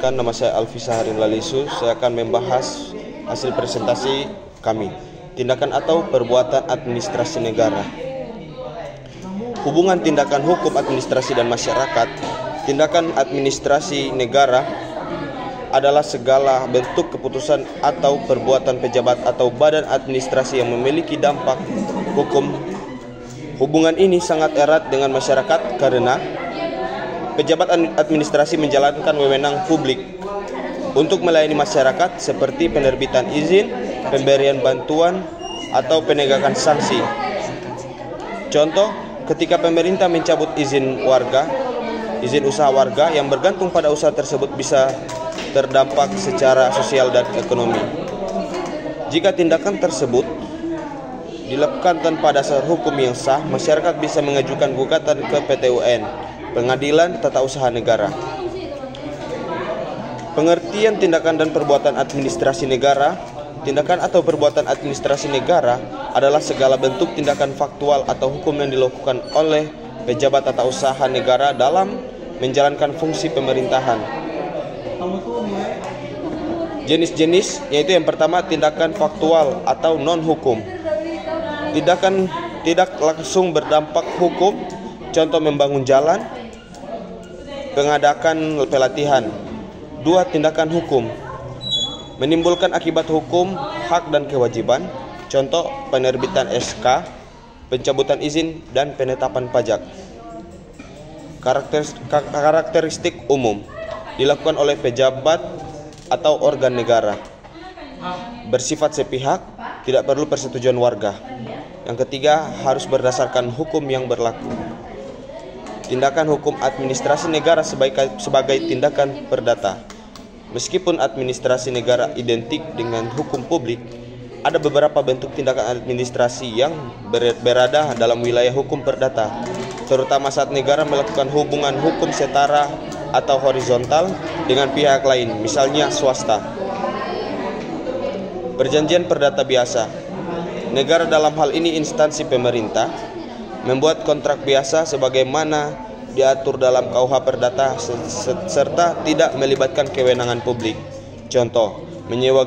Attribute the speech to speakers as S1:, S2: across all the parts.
S1: Perkenalkan, nama saya Alfisa Harin Lalisu. Saya akan membahas hasil presentasi kami, tindakan atau perbuatan administrasi negara. Hubungan tindakan hukum administrasi dan masyarakat. Tindakan administrasi negara adalah segala bentuk keputusan atau perbuatan pejabat atau badan administrasi yang memiliki dampak hukum. Hubungan ini sangat erat dengan masyarakat karena pejabat administrasi menjalankan wewenang publik untuk melayani masyarakat seperti penerbitan izin, pemberian bantuan, atau penegakan sanksi. Contoh, ketika pemerintah mencabut izin usaha warga yang bergantung pada usaha tersebut bisa terdampak secara sosial dan ekonomi. Jika tindakan tersebut dilakukan tanpa dasar hukum yang sah, masyarakat bisa mengajukan gugatan ke PT UN, Pengadilan Tata Usaha Negara. Pengertian tindakan dan perbuatan administrasi negara. Tindakan atau perbuatan administrasi negara adalah segala bentuk tindakan faktual atau hukum yang dilakukan oleh pejabat tata usaha negara dalam menjalankan fungsi pemerintahan. Jenis-jenis yaitu yang pertama, tindakan faktual atau non-hukum. Tindakan tidak langsung berdampak hukum, contoh membangun jalan, pengadakan pelatihan. 2. Tindakan hukum menimbulkan akibat hukum, hak dan kewajiban, contoh penerbitan SK, pencabutan izin, dan penetapan pajak. Karakteristik umum dilakukan oleh pejabat atau organ negara, bersifat sepihak, tidak perlu persetujuan warga. Yang ketiga, harus berdasarkan hukum yang berlaku. Tindakan hukum administrasi negara sebagai tindakan perdata. Meskipun administrasi negara identik dengan hukum publik, ada beberapa bentuk tindakan administrasi yang berada dalam wilayah hukum perdata, terutama saat negara melakukan hubungan hukum setara atau horizontal dengan pihak lain, misalnya swasta. Perjanjian perdata biasa. Negara dalam hal ini instansi pemerintah membuat kontrak biasa sebagaimana diatur dalam KUH Perdata serta tidak melibatkan kewenangan publik. Contoh, menyewa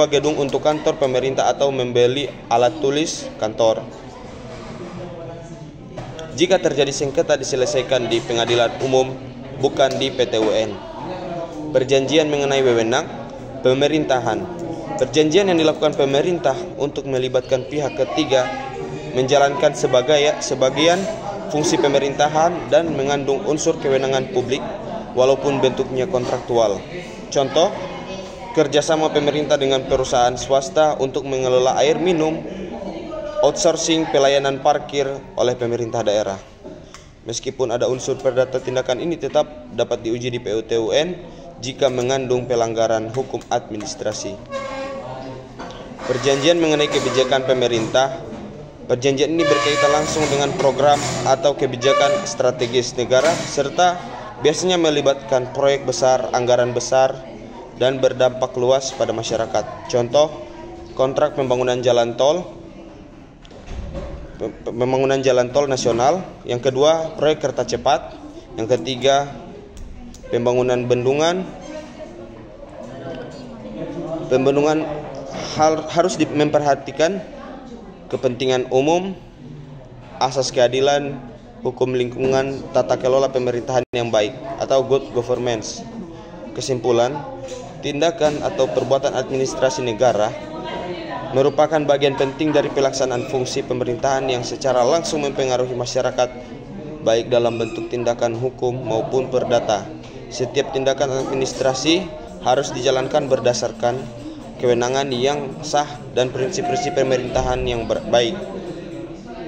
S1: gedung untuk kantor pemerintah atau membeli alat tulis kantor. Jika terjadi sengketa diselesaikan di pengadilan umum, bukan di PT UN. Perjanjian mengenai wewenang pemerintahan. Perjanjian yang dilakukan pemerintah untuk melibatkan pihak ketiga menjalankan sebagian fungsi pemerintahan dan mengandung unsur kewenangan publik walaupun bentuknya kontraktual. Contoh, kerjasama pemerintah dengan perusahaan swasta untuk mengelola air minum, outsourcing pelayanan parkir oleh pemerintah daerah. Meskipun ada unsur perdata, tindakan ini tetap dapat diuji di PT UN jika mengandung pelanggaran hukum administrasi. Perjanjian mengenai kebijakan pemerintah. Perjanjian ini berkaitan langsung dengan program atau kebijakan strategis negara serta biasanya melibatkan proyek besar, anggaran besar, dan berdampak luas pada masyarakat. Contoh, kontrak pembangunan jalan tol nasional. Yang kedua, proyek kereta cepat. Yang ketiga, pembangunan bendungan. Harus memperhatikan kepentingan umum, asas keadilan, hukum lingkungan, tata kelola pemerintahan yang baik atau good governance. Kesimpulan, tindakan atau perbuatan administrasi negara merupakan bagian penting dari pelaksanaan fungsi pemerintahan yang secara langsung mempengaruhi masyarakat, baik dalam bentuk tindakan hukum maupun perdata. Setiap tindakan administrasi harus dijalankan berdasarkan kewenangan yang sah dan prinsip-prinsip pemerintahan yang baik.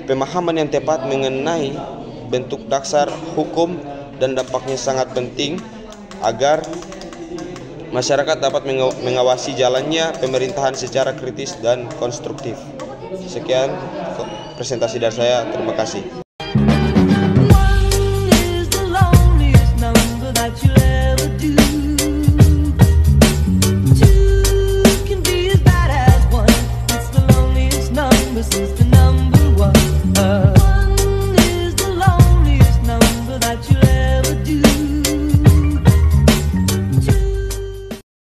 S1: Pemahaman yang tepat mengenai bentuk dasar hukum dan dampaknya sangat penting agar masyarakat dapat mengawasi jalannya pemerintahan secara kritis dan konstruktif. Sekian presentasi dari saya. Terima kasih.